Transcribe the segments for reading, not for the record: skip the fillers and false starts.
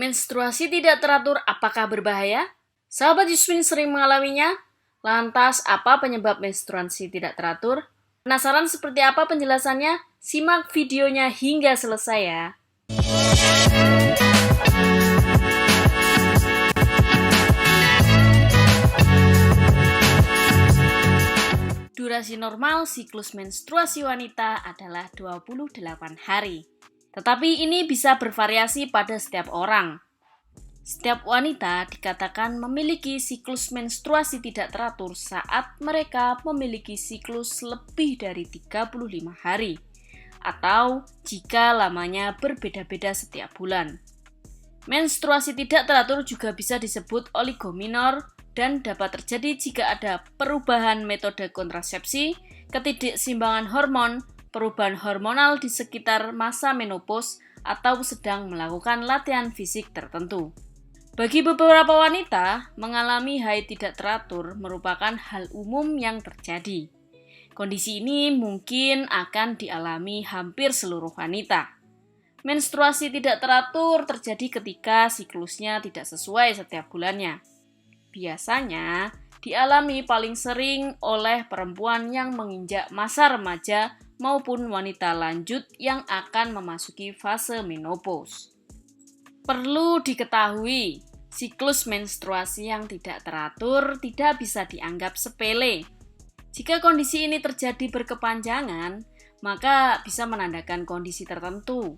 Menstruasi tidak teratur apakah berbahaya? Sahabat Yusmin sering mengalaminya? Lantas, apa penyebab menstruasi tidak teratur? Penasaran seperti apa penjelasannya? Simak videonya hingga selesai ya. Durasi normal siklus menstruasi wanita adalah 28 hari. Tetapi ini bisa bervariasi pada setiap orang. Setiap wanita dikatakan memiliki siklus menstruasi tidak teratur saat mereka memiliki siklus lebih dari 35 hari atau jika lamanya berbeda-beda setiap bulan. Menstruasi tidak teratur juga bisa disebut oligominor dan dapat terjadi jika ada perubahan metode kontrasepsi, ketidakseimbangan hormon, perubahan hormonal di sekitar masa menopause, atau sedang melakukan latihan fisik tertentu. Bagi beberapa wanita, mengalami haid tidak teratur merupakan hal umum yang terjadi. Kondisi ini mungkin akan dialami hampir seluruh wanita. Menstruasi tidak teratur terjadi ketika siklusnya tidak sesuai setiap bulannya. Biasanya dialami paling sering oleh perempuan yang menginjak masa remaja maupun wanita lanjut yang akan memasuki fase menopause. Perlu diketahui, siklus menstruasi yang tidak teratur tidak bisa dianggap sepele. Jika kondisi ini terjadi berkepanjangan, maka bisa menandakan kondisi tertentu,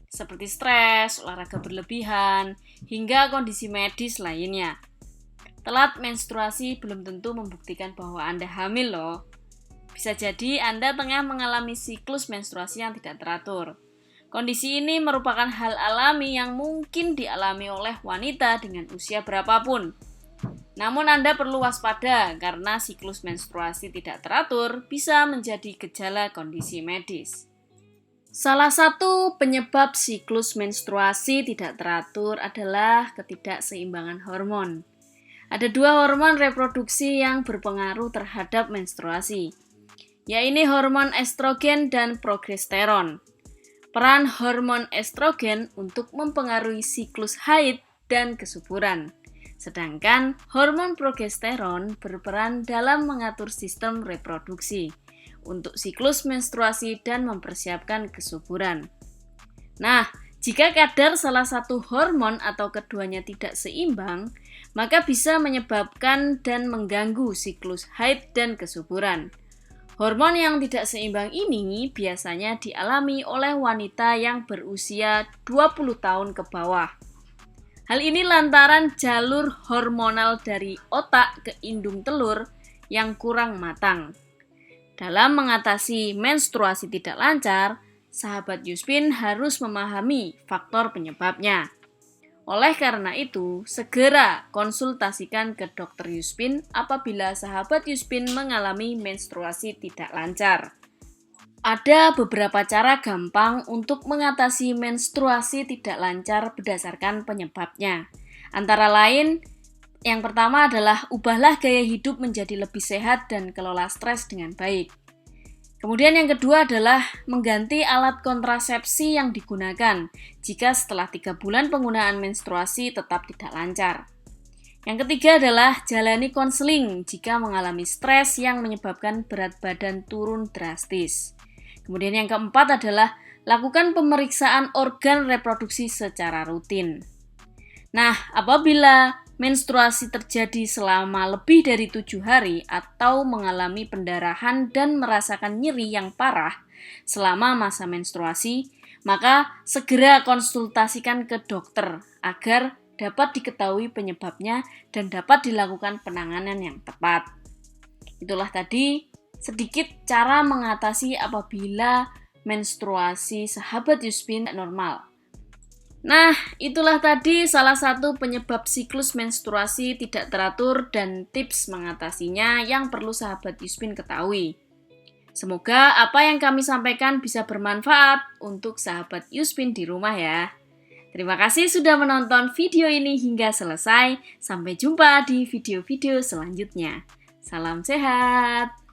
seperti stres, olahraga berlebihan, hingga kondisi medis lainnya. Telat menstruasi belum tentu membuktikan bahwa Anda hamil loh. Bisa jadi Anda tengah mengalami siklus menstruasi yang tidak teratur. Kondisi ini merupakan hal alami yang mungkin dialami oleh wanita dengan usia berapapun. Namun Anda perlu waspada karena siklus menstruasi tidak teratur bisa menjadi gejala kondisi medis. Salah satu penyebab siklus menstruasi tidak teratur adalah ketidakseimbangan hormon. Ada dua hormon reproduksi yang berpengaruh terhadap menstruasi, yaitu hormon estrogen dan progesteron. Peran hormon estrogen untuk mempengaruhi siklus haid dan kesuburan, sedangkan hormon progesteron berperan dalam mengatur sistem reproduksi untuk siklus menstruasi dan mempersiapkan kesuburan. Nah, jika kadar salah satu hormon atau keduanya tidak seimbang, maka bisa menyebabkan dan mengganggu siklus haid dan kesuburan. Hormon yang tidak seimbang ini biasanya dialami oleh wanita yang berusia 20 tahun ke bawah. Hal ini lantaran jalur hormonal dari otak ke indung telur yang kurang matang. Dalam mengatasi menstruasi tidak lancar, sahabat Yusmin harus memahami faktor penyebabnya. Oleh karena itu, segera konsultasikan ke dokter Yusmin apabila sahabat Yusmin mengalami menstruasi tidak lancar. Ada beberapa cara gampang untuk mengatasi menstruasi tidak lancar berdasarkan penyebabnya. Antara lain, yang pertama adalah ubahlah gaya hidup menjadi lebih sehat dan kelola stres dengan baik. Kemudian yang kedua adalah mengganti alat kontrasepsi yang digunakan jika setelah 3 bulan penggunaan menstruasi tetap tidak lancar. Yang ketiga adalah jalani konseling jika mengalami stres yang menyebabkan berat badan turun drastis. Kemudian yang keempat adalah lakukan pemeriksaan organ reproduksi secara rutin. Nah, apabila menstruasi terjadi selama lebih dari 7 hari atau mengalami pendarahan dan merasakan nyeri yang parah selama masa menstruasi, maka segera konsultasikan ke dokter agar dapat diketahui penyebabnya dan dapat dilakukan penanganan yang tepat. Itulah tadi sedikit cara mengatasi apabila menstruasi sahabat Yusmin normal. Nah, itulah tadi salah satu penyebab siklus menstruasi tidak teratur dan tips mengatasinya yang perlu sahabat Yusmin ketahui. Semoga apa yang kami sampaikan bisa bermanfaat untuk sahabat Yusmin di rumah ya. Terima kasih sudah menonton video ini hingga selesai. Sampai jumpa di video-video selanjutnya. Salam sehat!